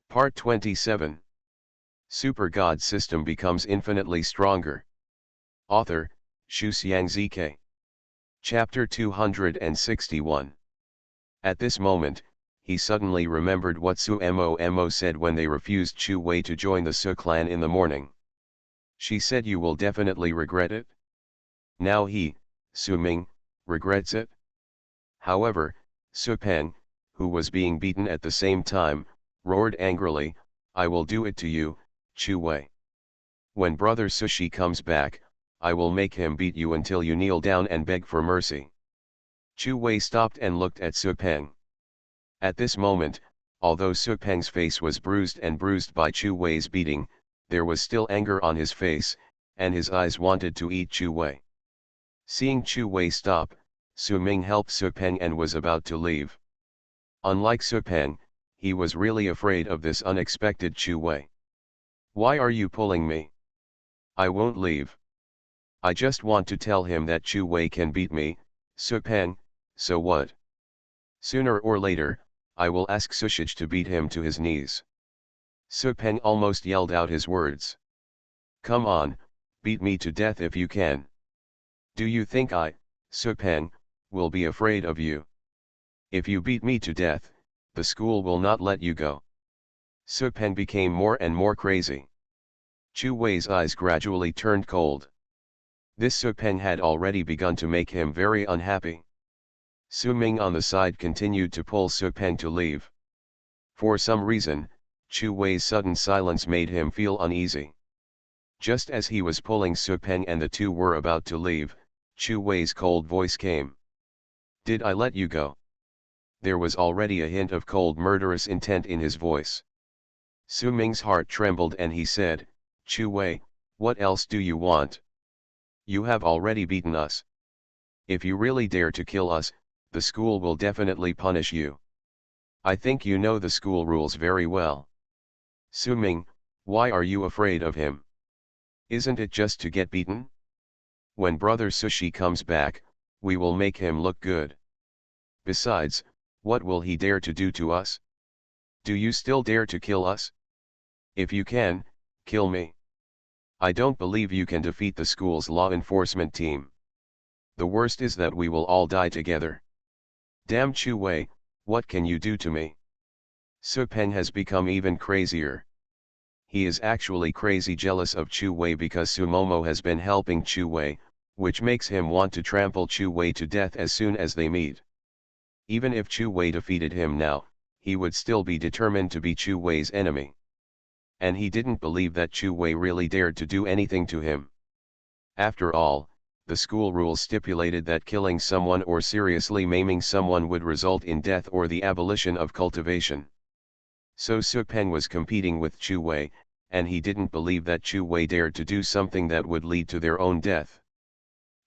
Part 27. Super God System becomes infinitely stronger. Author, Shu Xiangzike. Chapter 261. At this moment, he suddenly remembered what Su Mo said when they refused Chu Wei to join the Su clan in the morning. She said, "You will definitely regret it." Now he, Su Ming, regrets it. However, Su Peng, who was being beaten at the same time, roared angrily, "I will do it to you, Chu Wei. When brother Sushi comes back, I will make him beat you until you kneel down and beg for mercy." Chu Wei stopped and looked at Su Peng. At this moment, although Su Peng's face was bruised by Chu Wei's beating, there was still anger on his face, and his eyes wanted to eat Chu Wei. Seeing Chu Wei stop, Su Ming helped Su Peng and was about to leave. Unlike Su Peng, he was really afraid of this unexpected Chu Wei. "Why are you pulling me? I won't leave. I just want to tell him that Chu Wei can beat me, Su Peng, so what? Sooner or later, I will ask Sushij to beat him to his knees." Su Peng almost yelled out his words. "Come on, beat me to death if you can. Do you think I, Su Peng, will be afraid of you? If you beat me to death, the school will not let you go." Su Peng became more and more crazy. Chu Wei's eyes gradually turned cold. This Su Peng had already begun to make him very unhappy. Su Ming on the side continued to pull Su Peng to leave. For some reason, Chu Wei's sudden silence made him feel uneasy. Just as he was pulling Su Peng and the two were about to leave, Chu Wei's cold voice came. "Did I let you go?" There was already a hint of cold murderous intent in his voice. Su Ming's heart trembled and he said, "Chu Wei, what else do you want? You have already beaten us. If you really dare to kill us, the school will definitely punish you. I think you know the school rules very well. Su Ming, why are you afraid of him? Isn't it just to get beaten? When brother Sushi comes back, we will make him look good. Besides, what will he dare to do to us? Do you still dare to kill us? If you can, kill me. I don't believe you can defeat the school's law enforcement team. The worst is that we will all die together. Damn Chu Wei, what can you do to me?" Su Peng has become even crazier. He is actually crazy jealous of Chu Wei because Su Momo has been helping Chu Wei, which makes him want to trample Chu Wei to death as soon as they meet. Even if Chu Wei defeated him now, he would still be determined to be Chu Wei's enemy. And he didn't believe that Chu Wei really dared to do anything to him. After all, the school rules stipulated that killing someone or seriously maiming someone would result in death or the abolition of cultivation. So Su Peng was competing with Chu Wei, and he didn't believe that Chu Wei dared to do something that would lead to their own death.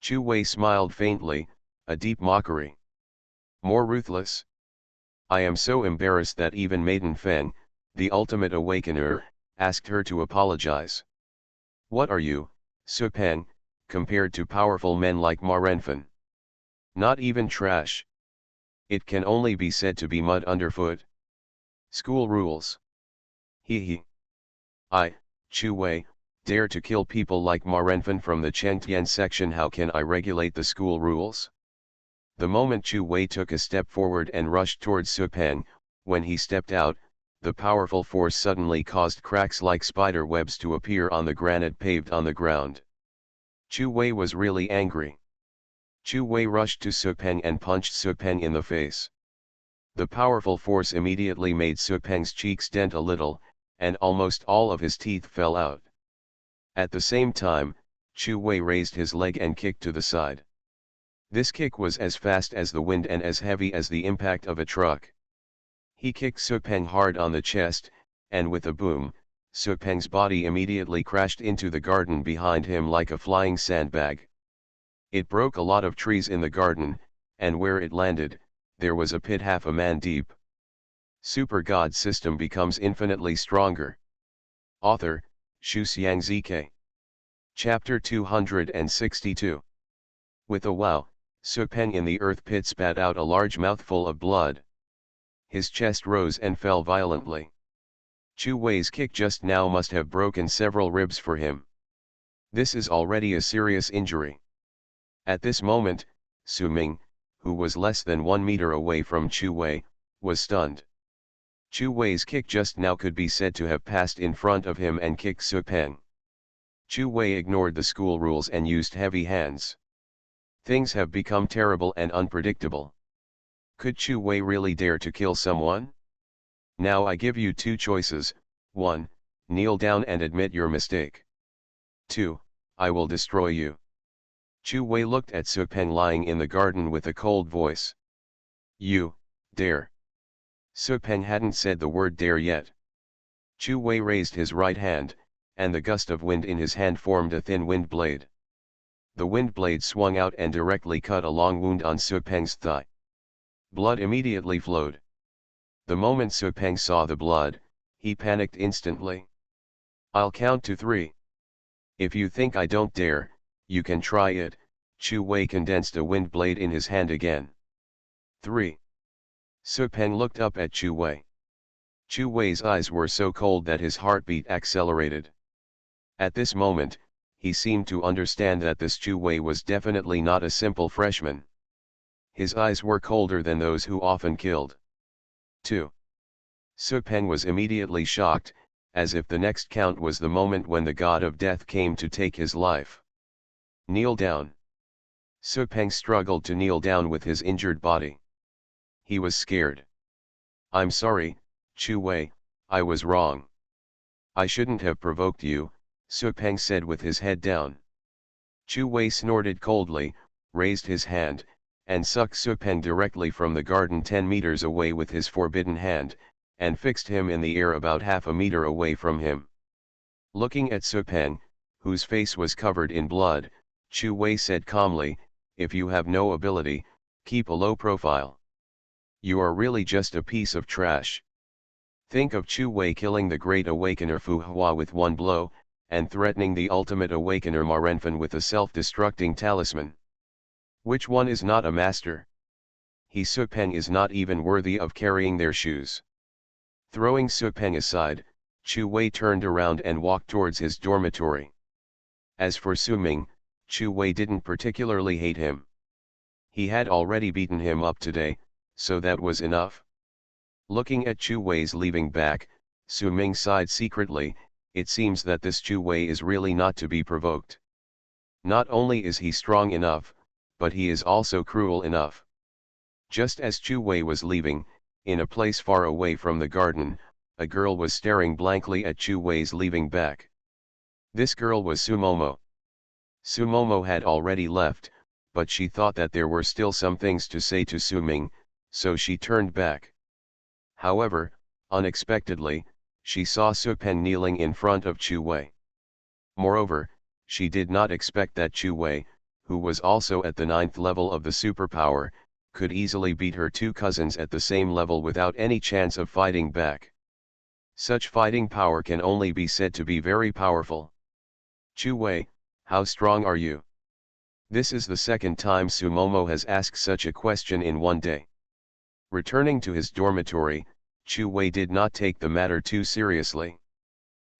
Chu Wei smiled faintly, a deep mockery. "More ruthless? I am so embarrassed that even Maiden Feng, the ultimate awakener, asked her to apologize. What are you, Su Peng, compared to powerful men like Ma Renfen? Not even trash. It can only be said to be mud underfoot. School rules. He. I, Chu Wei, dare to kill people like Ma Renfen from the Chengtian section. How can I regulate the school rules?" The moment Chu Wei took a step forward and rushed towards Su Peng, when he stepped out, the powerful force suddenly caused cracks like spider webs to appear on the granite paved on the ground. Chu Wei was really angry. Chu Wei rushed to Su Peng and punched Su Peng in the face. The powerful force immediately made Su Peng's cheeks dent a little, and almost all of his teeth fell out. At the same time, Chu Wei raised his leg and kicked to the side. This kick was as fast as the wind and as heavy as the impact of a truck. He kicked Su Peng hard on the chest, and with a boom, Su Peng's body immediately crashed into the garden behind him like a flying sandbag. It broke a lot of trees in the garden, and where it landed, there was a pit half a man deep. Super God System becomes infinitely stronger. Author, Shu Xiangzike. Chapter 262. With a wow, Su Peng in the earth pit spat out a large mouthful of blood. His chest rose and fell violently. Chu Wei's kick just now must have broken several ribs for him. This is already a serious injury. At this moment, Su Ming, who was less than 1 meter away from Chu Wei, was stunned. Chu Wei's kick just now could be said to have passed in front of him and kicked Su Peng. Chu Wei ignored the school rules and used heavy hands. Things have become terrible and unpredictable. Could Chu Wei really dare to kill someone? Now I give you two choices: 1. Kneel down and admit your mistake. 2. I will destroy you. Chu Wei looked at Su Peng lying in the garden with a cold voice. You dare? Su Peng hadn't said the word dare yet. Chu Wei raised his right hand, and the gust of wind in his hand formed a thin wind blade. The wind blade swung out and directly cut a long wound on Su Peng's thigh. Blood immediately flowed. The moment Su Peng saw the blood, he panicked instantly. I'll count to 3. If you think I don't dare, you can try it. Chu Wei condensed a wind blade in his hand again. 3. Su Peng looked up at Chu Wei. Chu Wei's eyes were so cold that his heartbeat accelerated. At this moment, he seemed to understand that this Chu Wei was definitely not a simple freshman. His eyes were colder than those who often killed. 2. Su Peng was immediately shocked, as if the next count was the moment when the god of death came to take his life. Kneel down. Su Peng struggled to kneel down with his injured body. He was scared. I'm sorry, Chu Wei, I was wrong. I shouldn't have provoked you, Su Peng said with his head down. Chu Wei snorted coldly, raised his hand, and sucked Su Peng directly from the garden 10 meters away with his forbidden hand, and fixed him in the air about half a meter away from him. Looking at Su Peng, whose face was covered in blood, Chu Wei said calmly, if you have no ability, keep a low profile. You are really just a piece of trash. Think of Chu Wei killing the great awakener Fu Hua with one blow, and threatening the ultimate awakener Ma Renfen with a self-destructing talisman. Which one is not a master? He Su Peng is not even worthy of carrying their shoes. Throwing Su Peng aside, Chu Wei turned around and walked towards his dormitory. As for Su Ming, Chu Wei didn't particularly hate him. He had already beaten him up today, so that was enough. Looking at Chu Wei's leaving back, Su Ming sighed secretly. It seems that this Chu Wei is really not to be provoked. Not only is he strong enough, but he is also cruel enough. Just as Chu Wei was leaving, in a place far away from the garden, a girl was staring blankly at Chu Wei's leaving back. This girl was Sumomo. Sumomo had already left, but she thought that there were still some things to say to Su Ming, so she turned back. However, unexpectedly, she saw Su Peng kneeling in front of Chu Wei. Moreover, she did not expect that Chu Wei, who was also at the 9th level of the superpower, could easily beat her two cousins at the same level without any chance of fighting back. Such fighting power can only be said to be very powerful. Chu Wei, how strong are you? This is the second time Sumomo has asked such a question in one day. Returning to his dormitory, Chu Wei did not take the matter too seriously.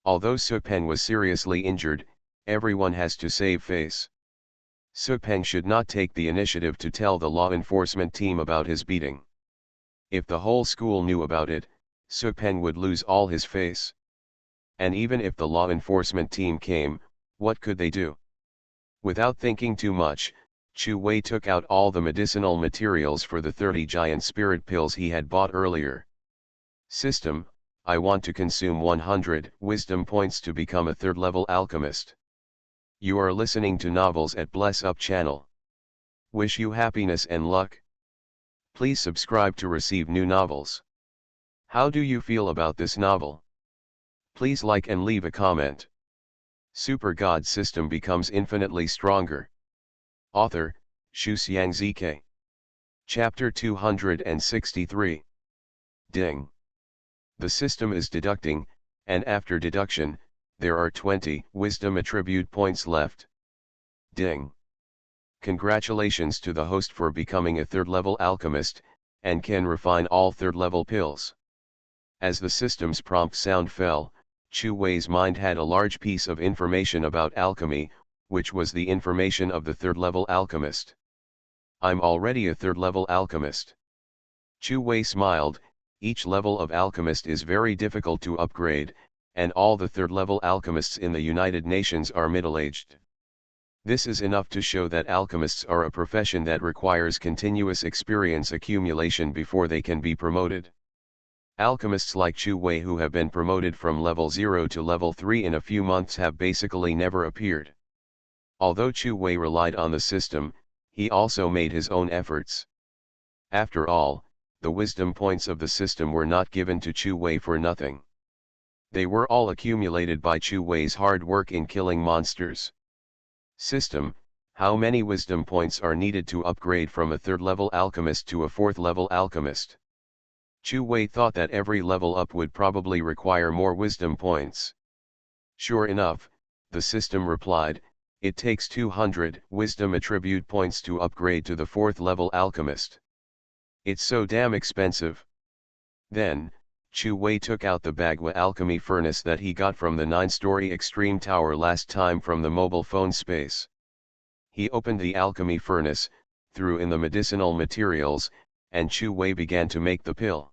Although Su Peng was seriously injured, everyone has to save face. Su Peng should not take the initiative to tell the law enforcement team about his beating. If the whole school knew about it, Su Peng would lose all his face. And even if the law enforcement team came, what could they do? Without thinking too much, Chu Wei took out all the medicinal materials for the 30 giant spirit pills he had bought earlier. System, I want to consume 100 wisdom points to become a 3rd level alchemist. You are listening to Novels at Bless Up channel. Wish you happiness and luck. Please subscribe to receive new novels. How do you feel about this novel? Please like and leave a comment. Super God System becomes infinitely stronger. Author, Shu Xiang ZK. Chapter 263. Ding. The system is deducting, and after deduction, there are 20 wisdom attribute points left. Ding. Congratulations to the host for becoming a 3rd level alchemist, and can refine all 3rd level pills. As the system's prompt sound fell, Chu Wei's mind had a large piece of information about alchemy, which was the information of the third-level alchemist. I'm already a third-level alchemist. Chu Wei smiled. Each level of alchemist is very difficult to upgrade, and all the third-level alchemists in the United Nations are middle-aged. This is enough to show that alchemists are a profession that requires continuous experience accumulation before they can be promoted. Alchemists like Chu Wei who have been promoted from level 0 to level 3 in a few months have basically never appeared. Although Chu Wei relied on the system, he also made his own efforts. After all, the wisdom points of the system were not given to Chu Wei for nothing. They were all accumulated by Chu Wei's hard work in killing monsters. System: how many wisdom points are needed to upgrade from a third-level alchemist to a fourth-level alchemist? Chu Wei thought that every level up would probably require more wisdom points. Sure enough, the system replied, it takes 200 wisdom attribute points to upgrade to the fourth-level alchemist. It's so damn expensive. Then, Chu Wei took out the Bagua alchemy furnace that he got from the 9-story extreme tower last time from the mobile phone space. He opened the alchemy furnace, threw in the medicinal materials, and Chu Wei began to make the pill.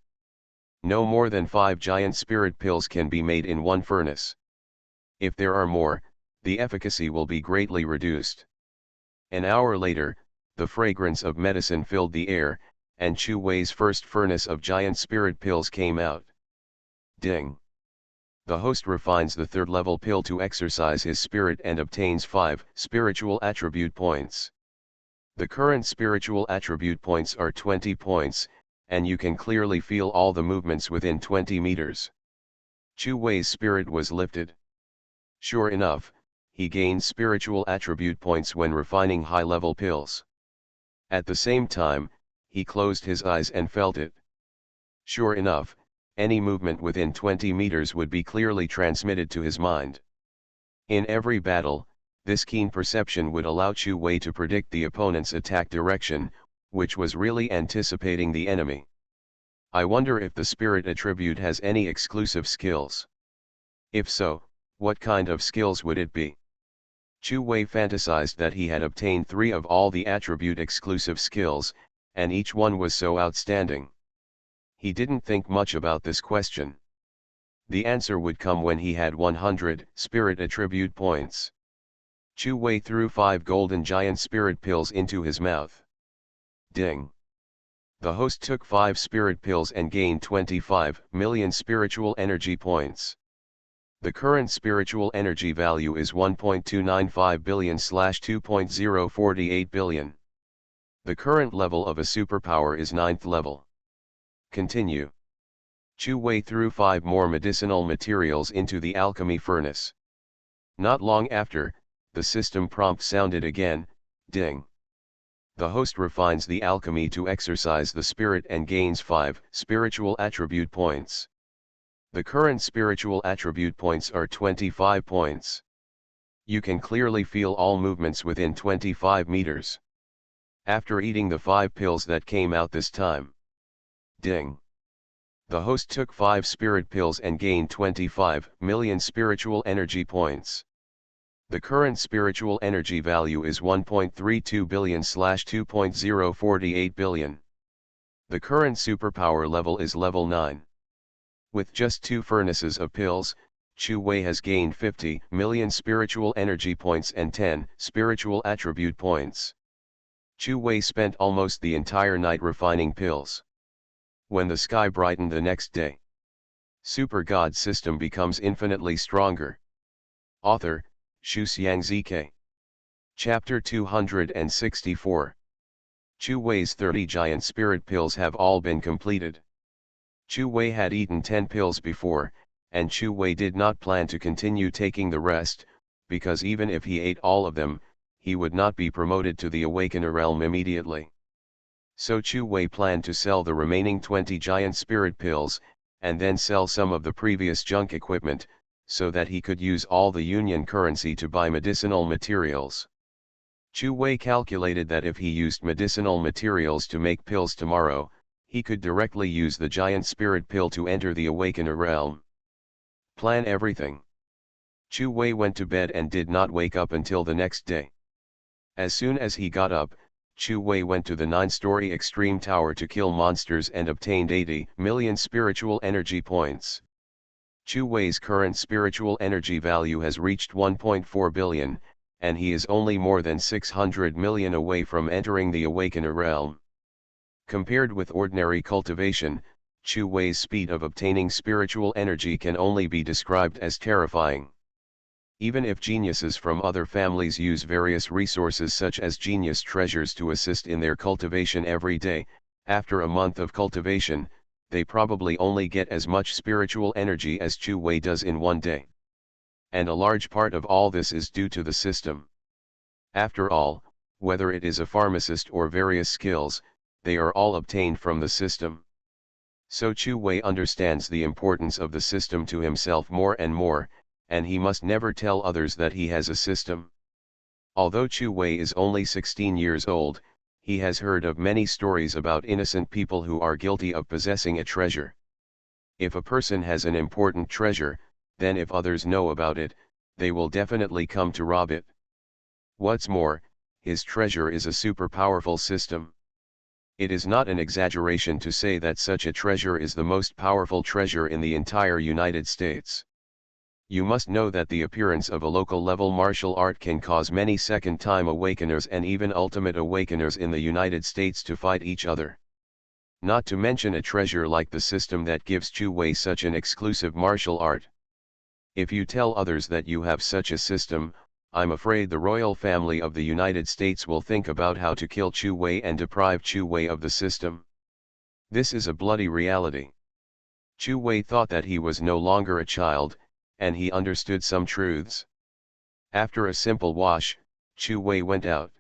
No more than 5 giant spirit pills can be made in one furnace. If there are more, the efficacy will be greatly reduced. An hour later, the fragrance of medicine filled the air, and Chu Wei's first furnace of giant spirit pills came out. Ding! The host refines the third-level pill to exercise his spirit and obtains 5 spiritual attribute points. The current spiritual attribute points are 20 points, and you can clearly feel all the movements within 20 meters. Chu Wei's spirit was lifted. Sure enough, he gained spiritual attribute points when refining high-level pills. At the same time, he closed his eyes and felt it. Sure enough, any movement within 20 meters would be clearly transmitted to his mind. In every battle, this keen perception would allow Chu Wei to predict the opponent's attack direction, which was really anticipating the enemy. I wonder if the spirit attribute has any exclusive skills. If so, what kind of skills would it be? Chu Wei fantasized that he had obtained 3 of all the attribute exclusive skills, and each one was so outstanding. He didn't think much about this question. The answer would come when he had 100 spirit attribute points. Chu Wei threw 5 golden giant spirit pills into his mouth. Ding! The host took 5 spirit pills and gained 25 million spiritual energy points. The current spiritual energy value is 1.295 billion/2.048 billion. The current level of a superpower is 9th level. Continue. Chu Wei threw 5 more medicinal materials into the alchemy furnace. Not long after, the system prompt sounded again, ding. The host refines the alchemy to exercise the spirit and gains 5 spiritual attribute points. The current spiritual attribute points are 25 points. You can clearly feel all movements within 25 meters. After eating the 5 pills that came out this time. Ding! The host took 5 spirit pills and gained 25 million spiritual energy points. The current spiritual energy value is 1.32 billion/2.048 billion. The current superpower level is level 9. With just 2 furnaces of pills, Chu Wei has gained 50 million spiritual energy points and 10 spiritual attribute points. Chu Wei spent almost the entire night refining pills. When the sky brightened the next day, Super God System becomes infinitely stronger. Author, Shuxiang ZK. Chapter 264. Chu Wei's 30 giant spirit pills have all been completed. Chu Wei had eaten 10 pills before, and Chu Wei did not plan to continue taking the rest, because even if he ate all of them, he would not be promoted to the Awakener realm immediately. So Chu Wei planned to sell the remaining 20 giant spirit pills, and then sell some of the previous junk equipment, so that he could use all the union currency to buy medicinal materials. Chu Wei calculated that if he used medicinal materials to make pills tomorrow, He could directly use the giant spirit pill to enter the Awakener realm. Plan everything. Chu Wei went to bed and did not wake up until the next day. As soon as he got up, Chu Wei went to the 9-story extreme tower to kill monsters and obtained 80 million spiritual energy points. Chu Wei's current spiritual energy value has reached 1.4 billion, and he is only more than 600 million away from entering the Awakener realm. Compared with ordinary cultivation, Chu Wei's speed of obtaining spiritual energy can only be described as terrifying. Even if geniuses from other families use various resources such as genius treasures to assist in their cultivation every day, after a month of cultivation, they probably only get as much spiritual energy as Chu Wei does in one day. And a large part of all this is due to the system. After all, whether it is a pharmacist or various skills, they are all obtained from the system. So Chu Wei understands the importance of the system to himself more and more, and he must never tell others that he has a system. Although Chu Wei is only 16 years old, he has heard of many stories about innocent people who are guilty of possessing a treasure. If a person has an important treasure, then if others know about it, they will definitely come to rob it. What's more, his treasure is a super powerful system. It is not an exaggeration to say that such a treasure is the most powerful treasure in the entire United States. You must know that the appearance of a local level martial art can cause many second-time awakeners and even ultimate awakeners in the United States to fight each other. Not to mention a treasure like the system that gives Chu Wei such an exclusive martial art. If you tell others that you have such a system, I'm afraid the royal family of the United States will think about how to kill Chu Wei and deprive Chu Wei of the system. This is a bloody reality. Chu Wei thought that he was no longer a child, and he understood some truths. After a simple wash, Chu Wei went out.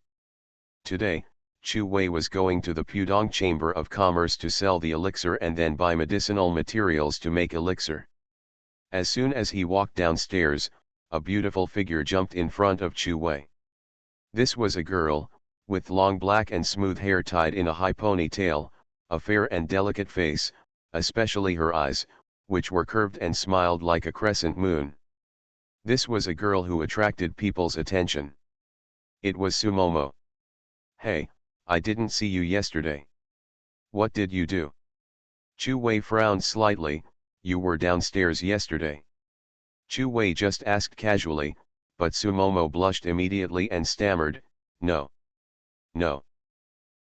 Today, Chu Wei was going to the Pudong Chamber of Commerce to sell the elixir and then buy medicinal materials to make elixir. As soon as he walked downstairs, a beautiful figure jumped in front of Chu Wei. This was a girl, with long black and smooth hair tied in a high ponytail, a fair and delicate face, especially her eyes, which were curved and smiled like a crescent moon. This was a girl who attracted people's attention. It was Sumomo. "Hey, I didn't see you yesterday. What did you do?" Chu Wei frowned slightly. "You were downstairs yesterday." Chu Wei just asked casually, but Sumomo blushed immediately and stammered, "No. No.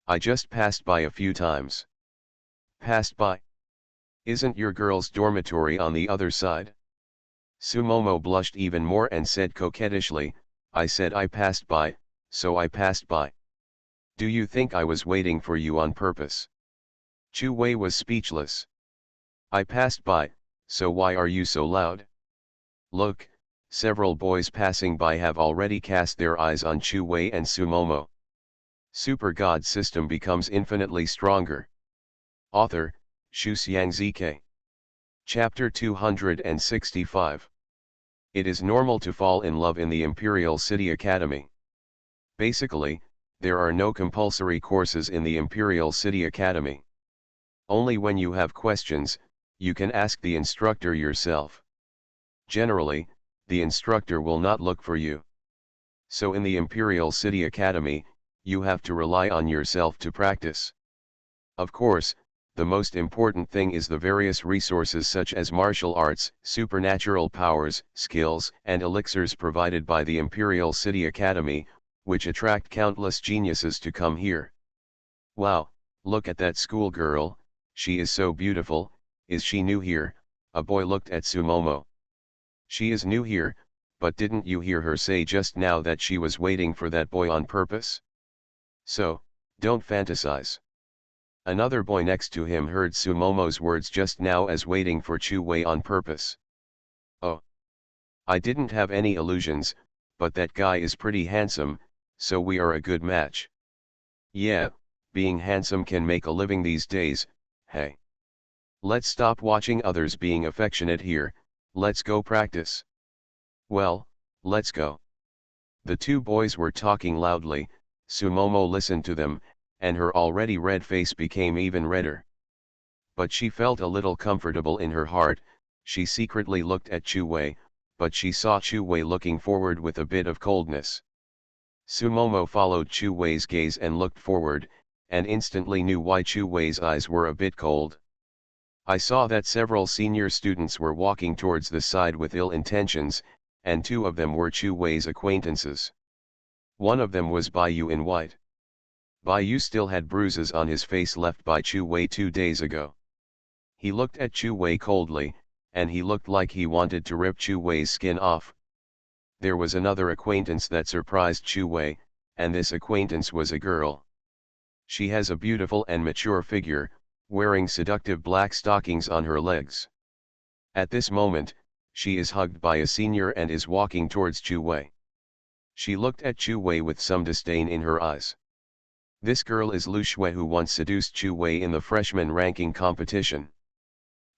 I just passed by a few times." "Passed by? Isn't your girl's dormitory on the other side?" Sumomo blushed even more and said coquettishly, "I said I passed by, so I passed by. Do you think I was waiting for you on purpose?" Chu Wei was speechless. "I passed by, so why are you so loud?" Look, several boys passing by have already cast their eyes on Chu Wei and Sumomo. Super God system becomes infinitely stronger. Author, Shu Xiangzike. Chapter 265. It is normal to fall in love in the Imperial City Academy. Basically, there are no compulsory courses in the Imperial City Academy. Only when you have questions, you can ask the instructor yourself. Generally, the instructor will not look for you. So in the Imperial City Academy, you have to rely on yourself to practice. Of course, the most important thing is the various resources such as martial arts, supernatural powers, skills, and elixirs provided by the Imperial City Academy, which attract countless geniuses to come here. "Wow, look at that schoolgirl, she is so beautiful. Is she new here?" A boy looked at Sumomo. "She is new here, but didn't you hear her say just now that she was waiting for that boy on purpose? So, don't fantasize." Another boy next to him heard Sumomo's words just now as waiting for Chu Wei on purpose. "Oh. I didn't have any illusions, but that guy is pretty handsome, so we are a good match." "Yeah, being handsome can make a living these days, hey. Let's stop watching others being affectionate here, let's go practice." "Well, let's go." The two boys were talking loudly. Sumomo listened to them, and her already red face became even redder. But she felt a little comfortable in her heart. She secretly looked at Chu Wei, but she saw Chu Wei looking forward with a bit of coldness. Sumomo followed Chu Wei's gaze and looked forward, and instantly knew why Chu Wei's eyes were a bit cold. I saw that several senior students were walking towards the side with ill intentions, and two of them were Chu Wei's acquaintances. One of them was Bai Yu in white. Bai Yu still had bruises on his face left by Chu Wei 2 days ago. He looked at Chu Wei coldly, and he looked like he wanted to rip Chu Wei's skin off. There was another acquaintance that surprised Chu Wei, and this acquaintance was a girl. She has a beautiful and mature figure, wearing seductive black stockings on her legs. At this moment, she is hugged by a senior and is walking towards Chu Wei. She looked at Chu Wei with some disdain in her eyes. This girl is Lu Shui, who once seduced Chu Wei in the freshman ranking competition.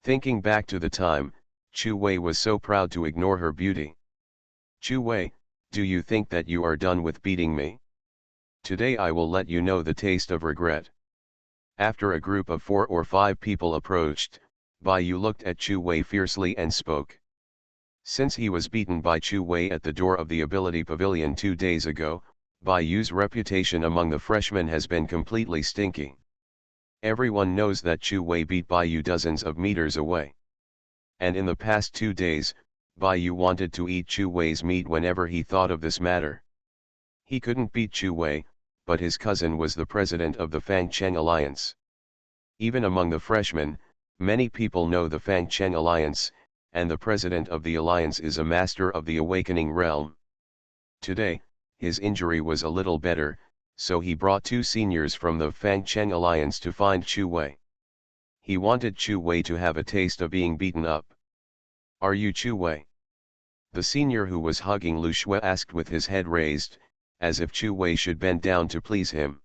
Thinking back to the time, Chu Wei was so proud to ignore her beauty. Chu Wei, do you think that you are done with beating me? Today I will let you know the taste of regret. After a group of 4 or 5 people approached, Bai Yu looked at Chu Wei fiercely and spoke. Since he was beaten by Chu Wei at the door of the Ability Pavilion 2 days ago, Bai Yu's reputation among the freshmen has been completely stinky. Everyone knows that Chu Wei beat Bai Yu dozens of meters away. And in the past 2 days, Bai Yu wanted to eat Chu Wei's meat whenever he thought of this matter. He couldn't beat Chu Wei, but his cousin was the president of the Fang Cheng Alliance. Even among the freshmen, many people know the Fang Cheng Alliance, and the president of the alliance is a master of the awakening realm. Today, his injury was a little better, so he brought 2 seniors from the Fang Cheng Alliance to find Chu Wei. He wanted Chu Wei to have a taste of being beaten up. Are you Chu Wei? The senior who was hugging Lu Shui asked with his head raised, as if Chu Wei should bend down to please him.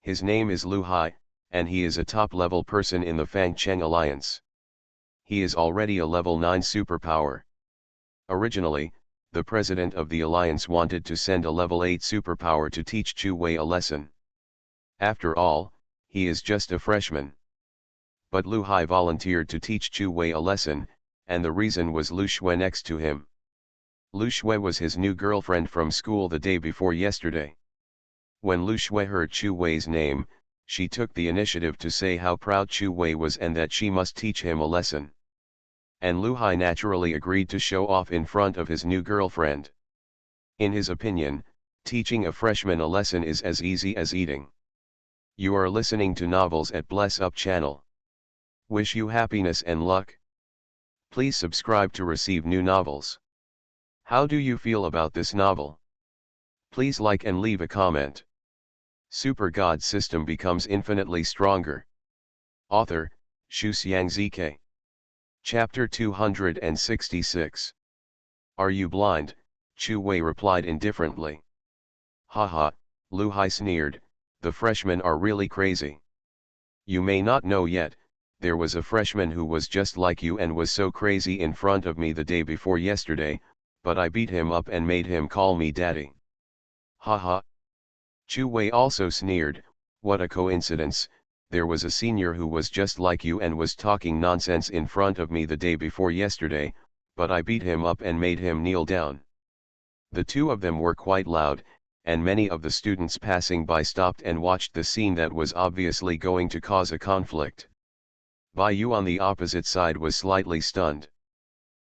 His name is Lu Hai, and he is a top-level person in the Fang Cheng Alliance. He is already a level 9 superpower. Originally, the president of the alliance wanted to send a level 8 superpower to teach Chu Wei a lesson. After all, he is just a freshman. But Lu Hai volunteered to teach Chu Wei a lesson, and the reason was Lu Shui next to him. Lu Shui was his new girlfriend from school the day before yesterday. When Lu Shui heard Chu Wei's name, she took the initiative to say how proud Chu Wei was and that she must teach him a lesson. And Lu Hai naturally agreed to show off in front of his new girlfriend. In his opinion, teaching a freshman a lesson is as easy as eating. You are listening to Novels at Bless Up channel. Wish you happiness and luck. Please subscribe to receive new novels. How do you feel about this novel? Please like and leave a comment. Super God system becomes infinitely stronger. Author, Shu Xiang ZK. Chapter 266. Are you blind? Chu Wei replied indifferently. Haha, Lu Hai sneered, the freshmen are really crazy. You may not know yet, there was a freshman who was just like you and was so crazy in front of me the day before yesterday, but I beat him up and made him call me daddy. Haha. Chu Wei also sneered, what a coincidence, there was a senior who was just like you and was talking nonsense in front of me the day before yesterday, but I beat him up and made him kneel down. The two of them were quite loud, and many of the students passing by stopped and watched the scene that was obviously going to cause a conflict. Bai Yu on the opposite side was slightly stunned.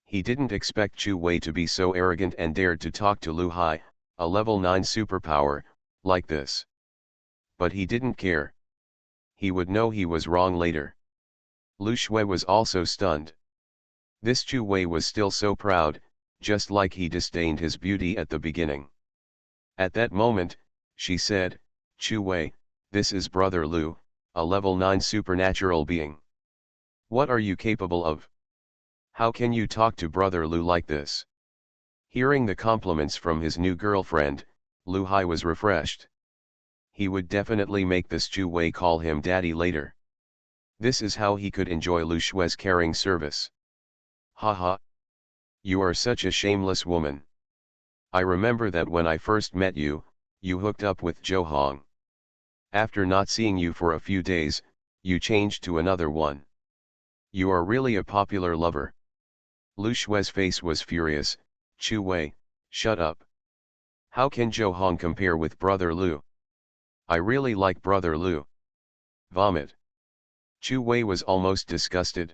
He didn't expect Chu Wei to be so arrogant and dared to talk to Lu Hai, a level 9 superpower, like this. But he didn't care. He would know he was wrong later. Lu Shui was also stunned. This Chu Wei was still so proud, just like he disdained his beauty at the beginning. At that moment, she said, Chu Wei, this is Brother Lu, a level 9 supernatural being. What are you capable of? How can you talk to Brother Lu like this? Hearing the compliments from his new girlfriend, Lu Hai was refreshed. He would definitely make this Chu Wei call him daddy later. This is how he could enjoy Lu Shui's caring service. Haha. You are such a shameless woman. I remember that when I first met you, you hooked up with Zhou Hong. After not seeing you for a few days, you changed to another one. You are really a popular lover. Lu Shui's face was furious. Chu Wei, shut up. How can Zhou Hong compare with Brother Lu? I really like Brother Lu. Vomit. Chu Wei was almost disgusted.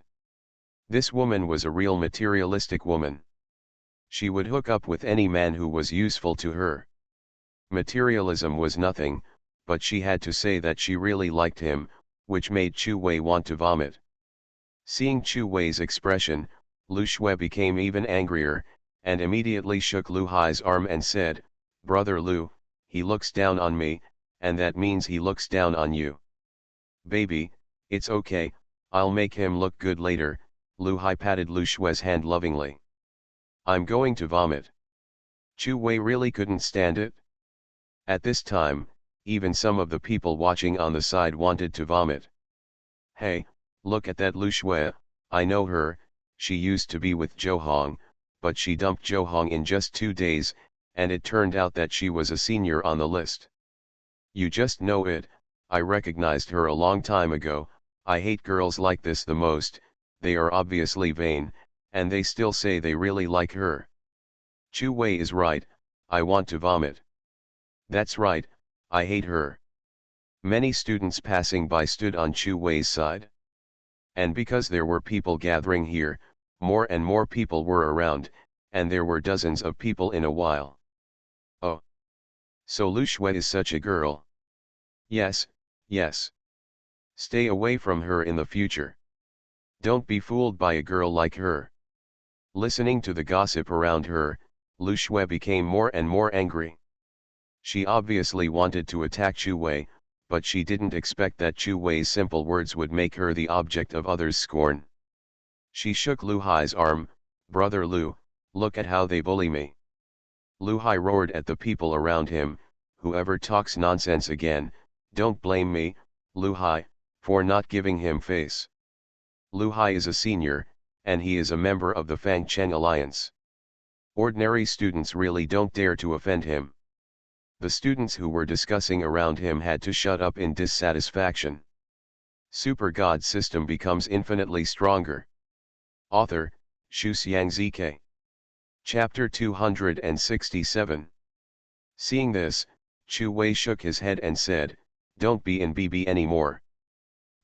This woman was a real materialistic woman. She would hook up with any man who was useful to her. Materialism was nothing, but she had to say that she really liked him, which made Chu Wei want to vomit. Seeing Chu Wei's expression, Lu Shui became even angrier, and immediately shook Lu Hai's arm and said, "Brother Lu, he looks down on me, and that means he looks down on you. Baby, it's okay, I'll make him look good later." Lu Hai patted Lu Shui's hand lovingly. "I'm going to vomit." Chu Wei really couldn't stand it. At this time, even some of the people watching on the side wanted to vomit. "Hey, look at that Lu Shui, I know her, she used to be with Zhou Hong, but she dumped Zhou Hong in just 2 days, and it turned out that she was a senior on the list. You just know it, I recognized her a long time ago. I hate girls like this the most, they are obviously vain, and they still say they really like her. Chu Wei is right, I want to vomit. That's right, I hate her." Many students passing by stood on Chu Wei's side. And because there were people gathering here, more and more people were around, and there were dozens of people in a while. "Oh. So Lu Shui is such a girl." "Yes, yes. Stay away from her in the future. Don't be fooled by a girl like her." Listening to the gossip around her, Lu Shui became more and more angry. She obviously wanted to attack Chu Wei, but she didn't expect that Chu Wei's simple words would make her the object of others' scorn. She shook Lu Hai's arm. "Brother Lu, look at how they bully me." Lu Hai roared at the people around him, "Whoever talks nonsense again, don't blame me, Lu Hai, for not giving him face. Lu Hai is a senior, and he is a member of the Fang Cheng Alliance. Ordinary students really don't dare to offend him." The students who were discussing around him had to shut up in dissatisfaction. Super God System becomes infinitely stronger. Author, Shu Xiangzike. Chapter 267. Seeing this, Chu Wei shook his head and said, "Don't be in BB anymore.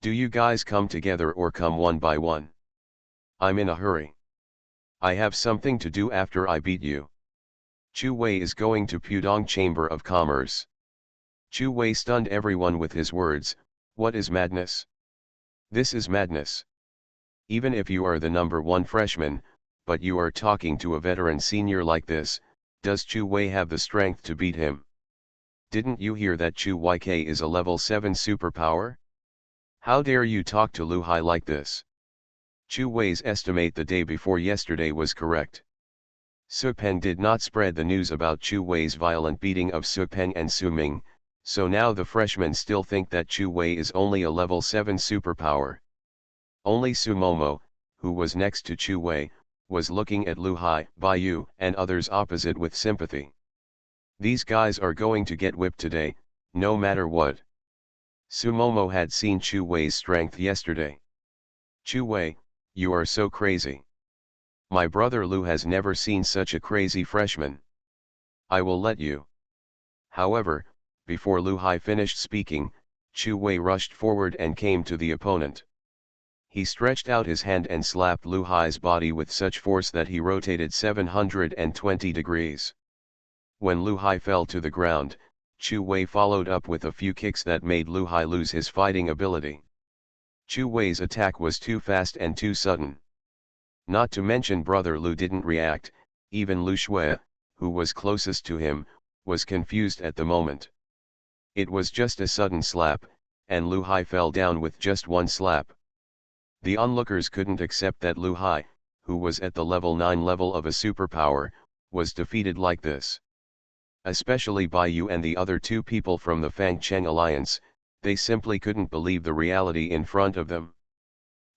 Do you guys come together or come one by one? I'm in a hurry. I have something to do after I beat you." Chu Wei is going to Pudong Chamber of Commerce. Chu Wei stunned everyone with his words. What is madness? This is madness. Even if you are the number 1 freshman, but you are talking to a veteran senior like this, does Chu Wei have the strength to beat him? Didn't you hear that Chu Yk is a level 7 superpower? How dare you talk to Lu Hai like this? Chu Wei's estimate the day before yesterday was correct. Su Peng did not spread the news about Chu Wei's violent beating of Su Peng and Su Ming, so now the freshmen still think that Chu Wei is only a level 7 superpower. Only Su Momo, who was next to Chu Wei, was looking at Lu Hai, Baiyu, and others opposite with sympathy. These guys are going to get whipped today, no matter what. Su Momo had seen Chu Wei's strength yesterday. "Chu Wei, you are so crazy. My brother Lu has never seen such a crazy freshman. I will let you." However, before Lu Hai finished speaking, Chu Wei rushed forward and came to the opponent. He stretched out his hand and slapped Lu Hai's body with such force that he rotated 720 degrees. When Lu Hai fell to the ground, Chu Wei followed up with a few kicks that made Lu Hai lose his fighting ability. Chu Wei's attack was too fast and too sudden. Not to mention Brother Lu didn't react. Even Lu Shui, who was closest to him, was confused at the moment. It was just a sudden slap, and Lu Hai fell down with just one slap. The onlookers couldn't accept that Lu Hai, who was at the level 9 level of a superpower, was defeated like this. Especially Baiyu and the other 2 people from the Fang Cheng Alliance, they simply couldn't believe the reality in front of them.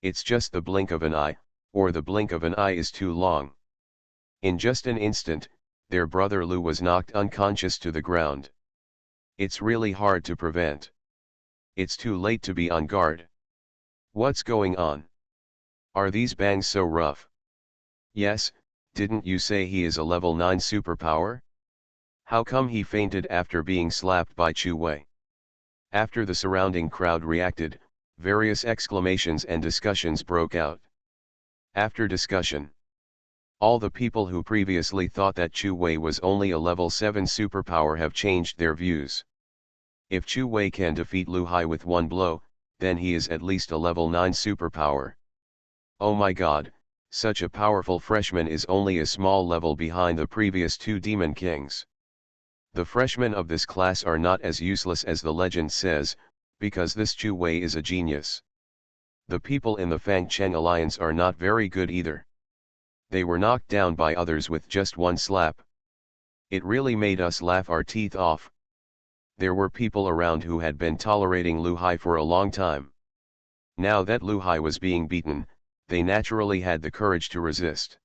It's just the blink of an eye, or the blink of an eye is too long. In just an instant, their brother Lu was knocked unconscious to the ground. It's really hard to prevent. It's too late to be on guard. What's going on? Are these bangs so rough? Yes, didn't you say he is a level 9 superpower? How come he fainted after being slapped by Chu Wei? After the surrounding crowd reacted, various exclamations and discussions broke out. After discussion, all the people who previously thought that Chu Wei was only a level 7 superpower have changed their views. If Chu Wei can defeat Lu Hai with one blow, then he is at least a level 9 superpower. Oh my god, such a powerful freshman is only a small level behind the previous two Demon Kings. The freshmen of this class are not as useless as the legend says, because this Chu Wei is a genius. The people in the Fang Cheng Alliance are not very good either. They were knocked down by others with just one slap. It really made us laugh our teeth off. There were people around who had been tolerating Lu Hai for a long time. Now that Lu Hai was being beaten, they naturally had the courage to resist.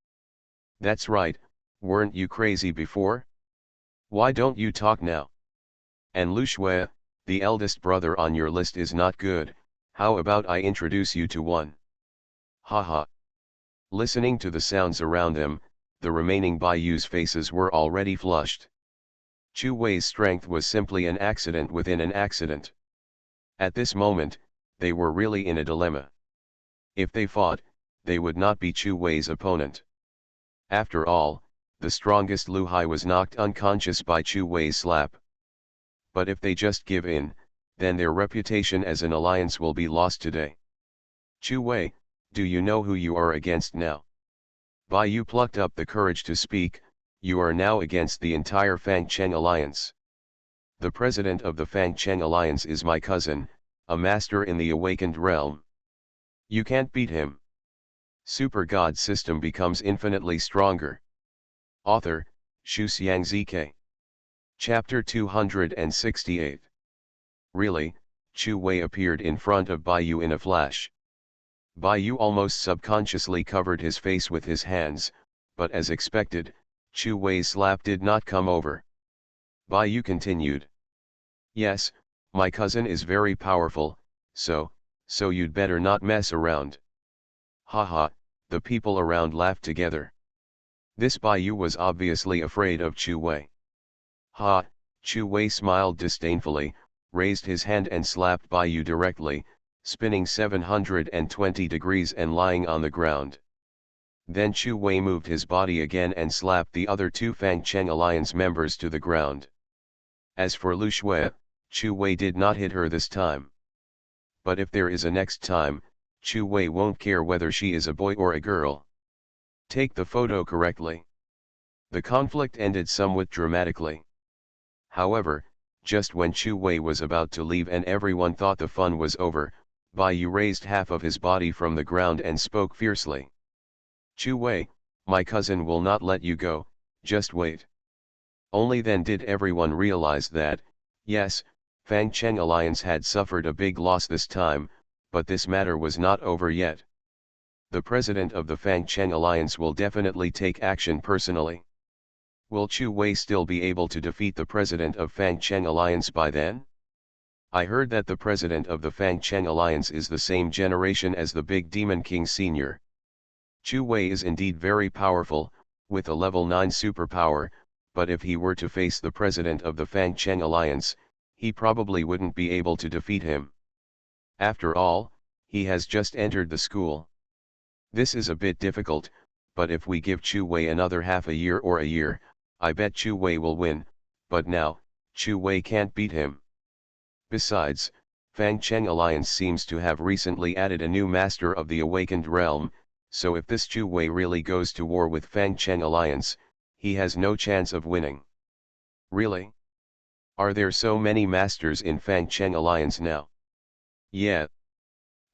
That's right, weren't you crazy before? Why don't you talk now? And Lu Shui, the eldest brother on your list is not good, how about I introduce you to one? Haha. Listening to the sounds around them, the remaining Baiyu's faces were already flushed. Chu Wei's strength was simply an accident within an accident. At this moment, they were really in a dilemma. If they fought, they would not be Chu Wei's opponent. After all, the strongest Lu Hai was knocked unconscious by Chu Wei's slap. But if they just give in, then their reputation as an alliance will be lost today. Chu Wei, do you know who you are against now? Baiyu plucked up the courage to speak. You are now against the entire Fang Cheng Alliance. The president of the Fang Cheng Alliance is my cousin, a master in the awakened realm. You can't beat him. Super God system becomes infinitely stronger. Author, Shu Xiang ZK. Chapter 268. Really, Chu Wei appeared in front of Baiyu in a flash. Baiyu almost subconsciously covered his face with his hands, but as expected, Chu Wei's slap did not come over. Baiyu continued. Yes, my cousin is very powerful, so you'd better not mess around. Haha, the people around laughed together. This Baiyu was obviously afraid of Chu Wei. Ha, Chu Wei smiled disdainfully, raised his hand and slapped Baiyu directly, spinning 720 degrees and lying on the ground. Then Chu Wei moved his body again and slapped the other two Fang Cheng Alliance members to the ground. As for Lu Shui, Chu Wei did not hit her this time. But if there is a next time, Chu Wei won't care whether she is a boy or a girl. Take the photo correctly. The conflict ended somewhat dramatically. However, just when Chu Wei was about to leave and everyone thought the fun was over, Baiyu raised half of his body from the ground and spoke fiercely. Chu Wei, my cousin will not let you go, just wait. Only then did everyone realize that, yes, Fang Cheng Alliance had suffered a big loss this time, but this matter was not over yet. The president of the Fang Cheng Alliance will definitely take action personally. Will Chu Wei still be able to defeat the president of Fang Cheng Alliance by then? I heard that the president of the Fang Cheng Alliance is the same generation as the Big Demon King Sr. Chu Wei is indeed very powerful, with a level 9 superpower, but if he were to face the president of the Fang Cheng Alliance, he probably wouldn't be able to defeat him. After all, he has just entered the school. This is a bit difficult, but if we give Chu Wei another half a year or a year, I bet Chu Wei will win, but now, Chu Wei can't beat him. Besides, Fang Cheng Alliance seems to have recently added a new master of the awakened realm, so if this Chu Wei really goes to war with Fang Cheng Alliance, he has no chance of winning. Really? Are there so many masters in Fang Cheng Alliance now? Yeah.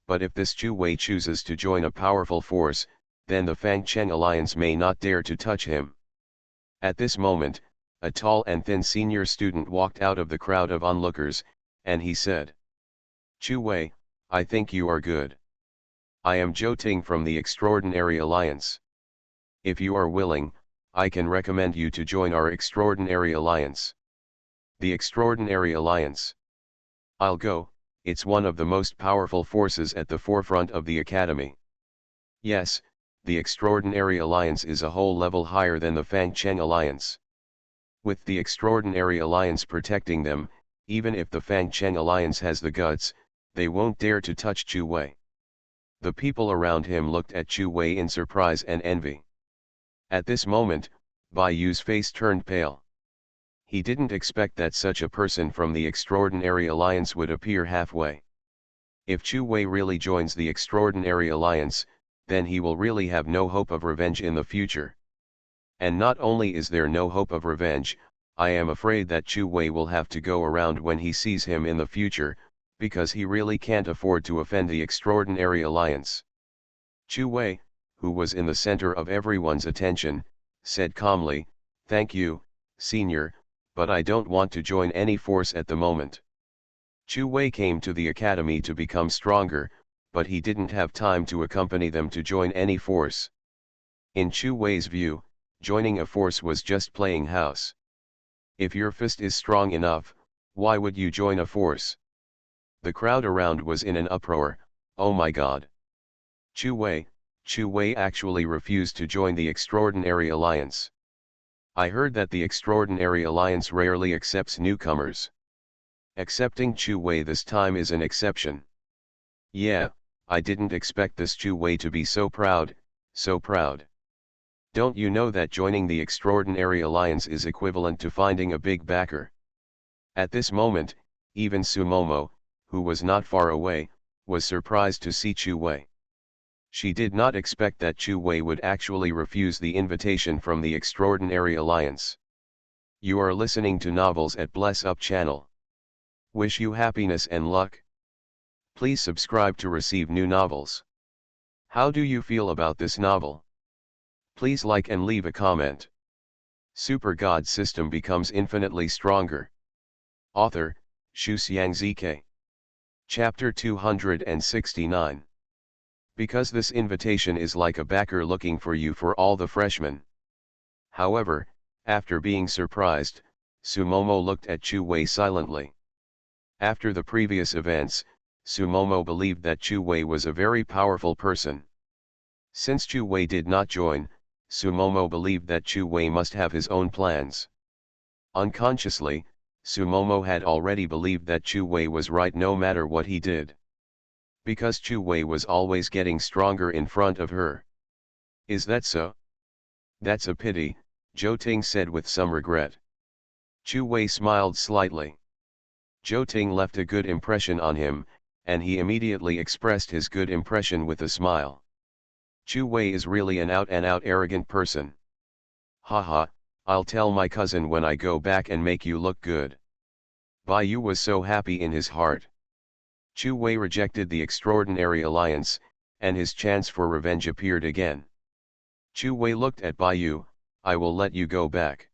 But if this Chu Wei chooses to join a powerful force, then the Fang Cheng Alliance may not dare to touch him. At this moment, a tall and thin senior student walked out of the crowd of onlookers, and he said, Chu Wei, I think you are good. I am Zhou Ting from the Extraordinary Alliance. If you are willing, I can recommend you to join our Extraordinary Alliance. The Extraordinary Alliance. I'll go, it's one of the most powerful forces at the forefront of the academy. Yes, the Extraordinary Alliance is a whole level higher than the Fang Cheng Alliance. With the Extraordinary Alliance protecting them, even if the Fang Cheng Alliance has the guts, they won't dare to touch Chu Wei. The people around him looked at Chu Wei in surprise and envy. At this moment, Bai Yu's face turned pale. He didn't expect that such a person from the Extraordinary Alliance would appear halfway. If Chu Wei really joins the Extraordinary Alliance, then he will really have no hope of revenge in the future. And not only is there no hope of revenge, I am afraid that Chu Wei will have to go around when he sees him in the future, because he really can't afford to offend the Extraordinary Alliance. Chu Wei, who was in the center of everyone's attention, said calmly, "Thank you, Senior, but I don't want to join any force at the moment." Chu Wei came to the academy to become stronger, but he didn't have time to accompany them to join any force. In Chu Wei's view, joining a force was just playing house. If your fist is strong enough, why would you join a force? The crowd around was in an uproar. Oh my God! Chu Wei actually refused to join the Extraordinary Alliance. I heard that the Extraordinary Alliance rarely accepts newcomers. Accepting Chu Wei this time is an exception. Yeah, I didn't expect this Chu Wei to be so proud, so proud. Don't you know that joining the Extraordinary Alliance is equivalent to finding a big backer? At this moment, even Sumomo, who was not far away, was surprised to see Chu Wei. She did not expect that Chu Wei would actually refuse the invitation from the Extraordinary Alliance. You are listening to Novels at Bless Up channel. Wish you happiness and luck. Please subscribe to receive new novels. How do you feel about this novel? Please like and leave a comment. Super God System becomes infinitely stronger. Author, Xu Xiangzike. Chapter 269. Because this invitation is like a backer looking for you for all the freshmen. However, after being surprised, Sumomo looked at Chu Wei silently. After the previous events, Sumomo believed that Chu Wei was a very powerful person. Since Chu Wei did not join, Sumomo believed that Chu Wei must have his own plans. Unconsciously, Sumomo had already believed that Chu Wei was right no matter what he did. Because Chu Wei was always getting stronger in front of her. Is that so? That's a pity, Zhou Ting said with some regret. Chu Wei smiled slightly. Zhou Ting left a good impression on him, and he immediately expressed his good impression with a smile. Chu Wei is really an out-and-out arrogant person. Haha, I'll tell my cousin when I go back and make you look good. Bai Yu was so happy in his heart. Chu Wei rejected the Extraordinary Alliance, and his chance for revenge appeared again. Chu Wei looked at Bai Yu. I will let you go back.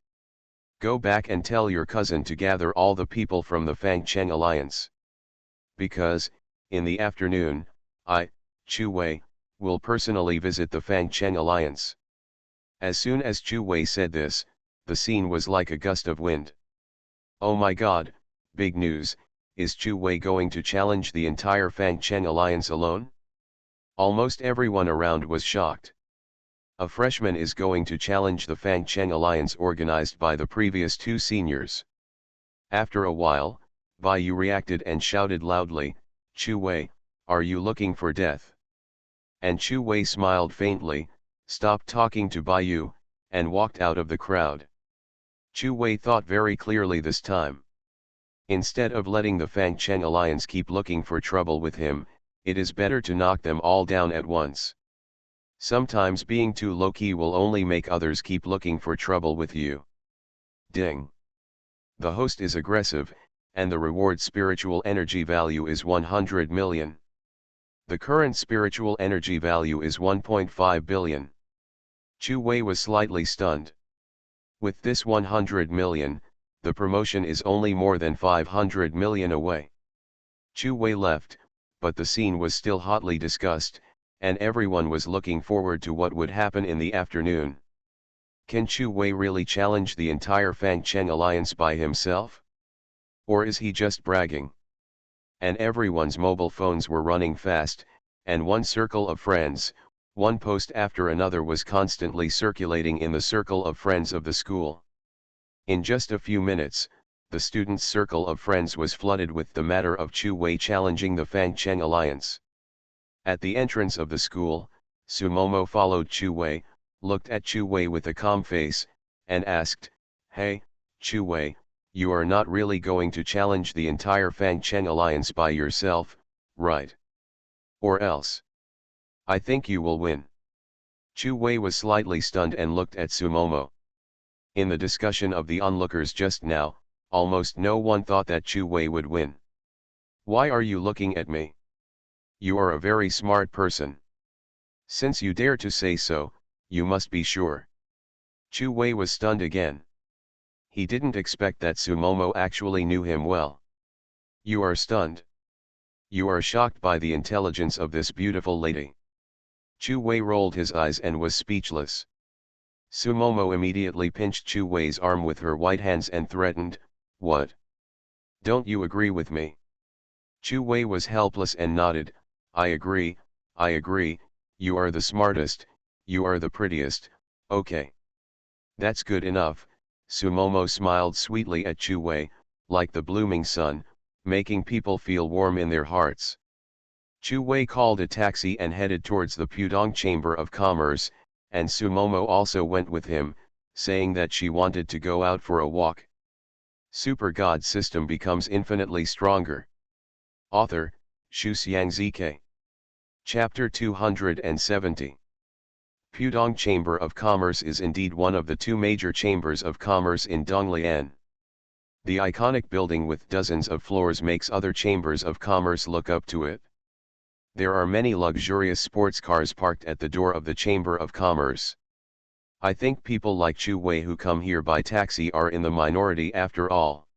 Go back and tell your cousin to gather all the people from the Fang Cheng Alliance. Because, in the afternoon, I, Chu Wei, will personally visit the Fang Cheng Alliance. As soon as Chu Wei said this, the scene was like a gust of wind. Oh my God, big news, is Chu Wei going to challenge the entire Fang Cheng Alliance alone? Almost everyone around was shocked. A freshman is going to challenge the Fang Cheng Alliance organized by the previous two seniors. After a while, Bai Yu reacted and shouted loudly, Chu Wei, are you looking for death? And Chu Wei smiled faintly, stopped talking to Bai Yu, and walked out of the crowd. Chu Wei thought very clearly this time. Instead of letting the Fang Cheng Alliance keep looking for trouble with him, it is better to knock them all down at once. Sometimes being too low-key will only make others keep looking for trouble with you. Ding. The host is aggressive, and the reward spiritual energy value is 100 million. The current spiritual energy value is 1.5 billion. Chu Wei was slightly stunned. With this 100 million, the promotion is only more than 500 million away. Chu Wei left, but the scene was still hotly discussed, and everyone was looking forward to what would happen in the afternoon. Can Chu Wei really challenge the entire Fang Cheng Alliance by himself? Or is he just bragging? And everyone's mobile phones were running fast, and one circle of friends, One post after another was constantly circulating in the circle of friends of the school. In just a few minutes, the students' circle of friends was flooded with the matter of Chu Wei challenging the Fang Cheng alliance. At the entrance of the school, Sumomo followed Chu Wei, looked at Chu Wei with a calm face, and asked, "Hey, Chu Wei, you are not really going to challenge the entire Fang Cheng alliance by yourself, right? Or else? I think you will win." Chu Wei was slightly stunned and looked at Sumomo. In the discussion of the onlookers just now, almost no one thought that Chu Wei would win. "Why are you looking at me? You are a very smart person. Since you dare to say so, you must be sure." Chu Wei was stunned again. He didn't expect that Sumomo actually knew him well. "You are stunned? You are shocked by the intelligence of this beautiful lady?" Chu Wei rolled his eyes and was speechless. Sumomo immediately pinched Chu Wei's arm with her white hands and threatened, "What? Don't you agree with me?" Chu Wei was helpless and nodded, I agree, you are the smartest, you are the prettiest, okay. That's good enough." Sumomo smiled sweetly at Chu Wei, like the blooming sun, making people feel warm in their hearts. Chu Wei called a taxi and headed towards the Pudong Chamber of Commerce, and Sumomo also went with him, saying that she wanted to go out for a walk. Super God System becomes infinitely stronger. Author, Xu Xiangzike. Chapter 270. Pudong Chamber of Commerce is indeed one of the two major chambers of commerce in Donglian. The iconic building with dozens of floors makes other chambers of commerce look up to it. There are many luxurious sports cars parked at the door of the Chamber of Commerce. I think people like Chu Wei who come here by taxi are in the minority after all.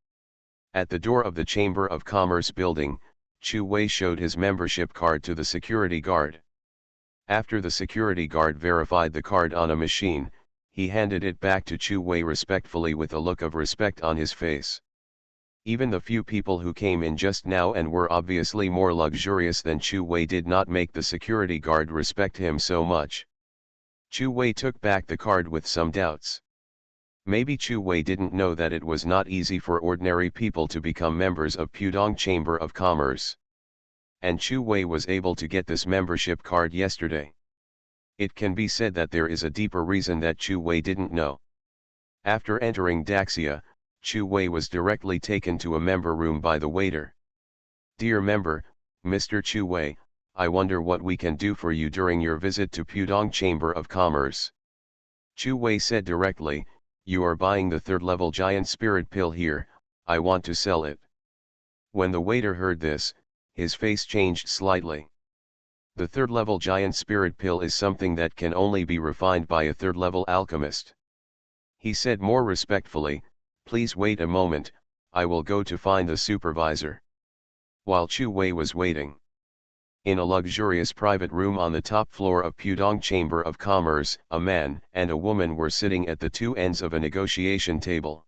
At the door of the Chamber of Commerce building, Chu Wei showed his membership card to the security guard. After the security guard verified the card on a machine, he handed it back to Chu Wei respectfully with a look of respect on his face. Even the few people who came in just now and were obviously more luxurious than Chu Wei did not make the security guard respect him so much. Chu Wei took back the card with some doubts. Maybe Chu Wei didn't know that it was not easy for ordinary people to become members of Pudong Chamber of Commerce. And Chu Wei was able to get this membership card yesterday. It can be said that there is a deeper reason that Chu Wei didn't know. After entering Daxia, Chu Wei was directly taken to a member room by the waiter. "Dear member, Mr. Chu Wei, I wonder what we can do for you during your visit to Pudong Chamber of Commerce." Chu Wei said directly, "You are buying the third-level giant spirit pill here, I want to sell it." When the waiter heard this, his face changed slightly. The third-level giant spirit pill is something that can only be refined by a third-level alchemist. He said more respectfully, "Please wait a moment, I will go to find the supervisor." While Chu Wei was waiting in a luxurious private room on the top floor of Pudong Chamber of Commerce, a man and a woman were sitting at the two ends of a negotiation table.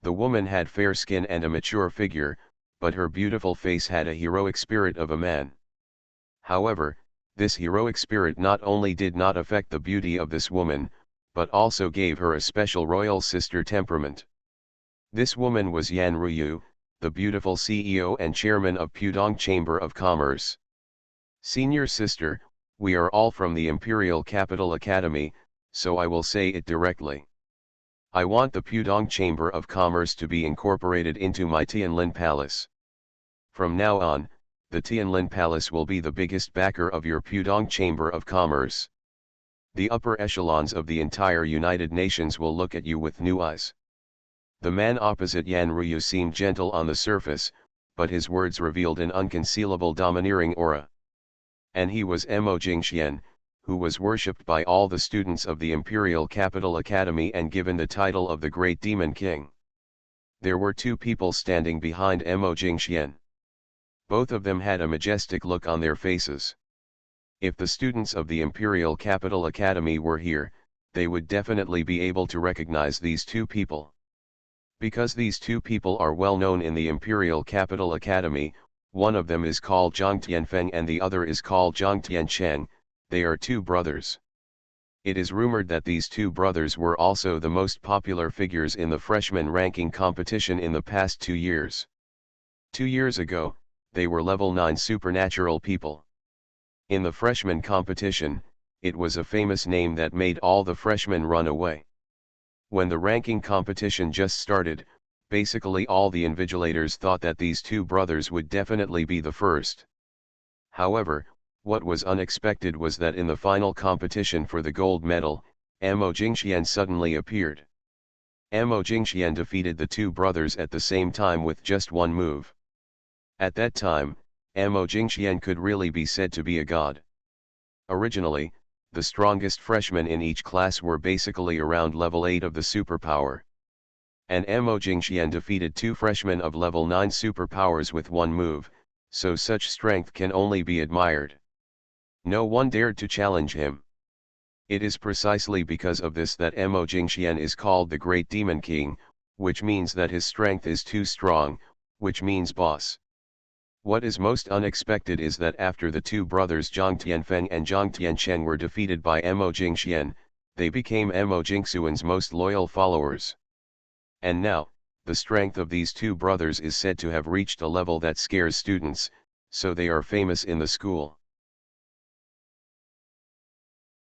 The woman had fair skin and a mature figure, but her beautiful face had a heroic spirit of a man. However, this heroic spirit not only did not affect the beauty of this woman, but also gave her a special royal sister temperament. This woman was Yan Ruyu, the beautiful CEO and chairman of Pudong Chamber of Commerce. "Senior sister, we are all from the Imperial Capital Academy, so I will say it directly. I want the Pudong Chamber of Commerce to be incorporated into my Tianlin Palace. From now on, the Tianlin Palace will be the biggest backer of your Pudong Chamber of Commerce. The upper echelons of the entire United Nations will look at you with new eyes." The man opposite Yan Ruyu seemed gentle on the surface, but his words revealed an unconcealable domineering aura. And he was Mo Jingxian, who was worshipped by all the students of the Imperial Capital Academy and given the title of the Great Demon King. There were two people standing behind Mo Jingxian. Both of them had a majestic look on their faces. If the students of the Imperial Capital Academy were here, they would definitely be able to recognize these two people. Because these two people are well known in the Imperial Capital Academy, one of them is called Zhang Tianfeng and the other is called Zhang Tiancheng, They are two brothers. It is rumored that these two brothers were also the most popular figures in the freshman ranking competition in the past 2 years. 2 years ago, they were level 9 supernatural people. In the freshman competition, it was a famous name that made all the freshmen run away. When the ranking competition just started, basically all the invigilators thought that these two brothers would definitely be the first. However, what was unexpected was that in the final competition for the gold medal, Mo Jingxian suddenly appeared. Mo Jingxian defeated the two brothers at the same time with just one move. At that time, Mo Jingxian could really be said to be a god. Originally, the strongest freshmen in each class were basically around level 8 of the superpower. And Mo Jingxian defeated two freshmen of level 9 superpowers with one move, so such strength can only be admired. No one dared to challenge him. It is precisely because of this that Mo Jingxian is called the Great Demon King, which means that his strength is too strong, which means boss. What is most unexpected is that after the two brothers Zhang Tianfeng and Zhang Tiancheng were defeated by Mo Jingxian, they became Mo Jingxuan's most loyal followers. And now, the strength of these two brothers is said to have reached a level that scares students, so they are famous in the school.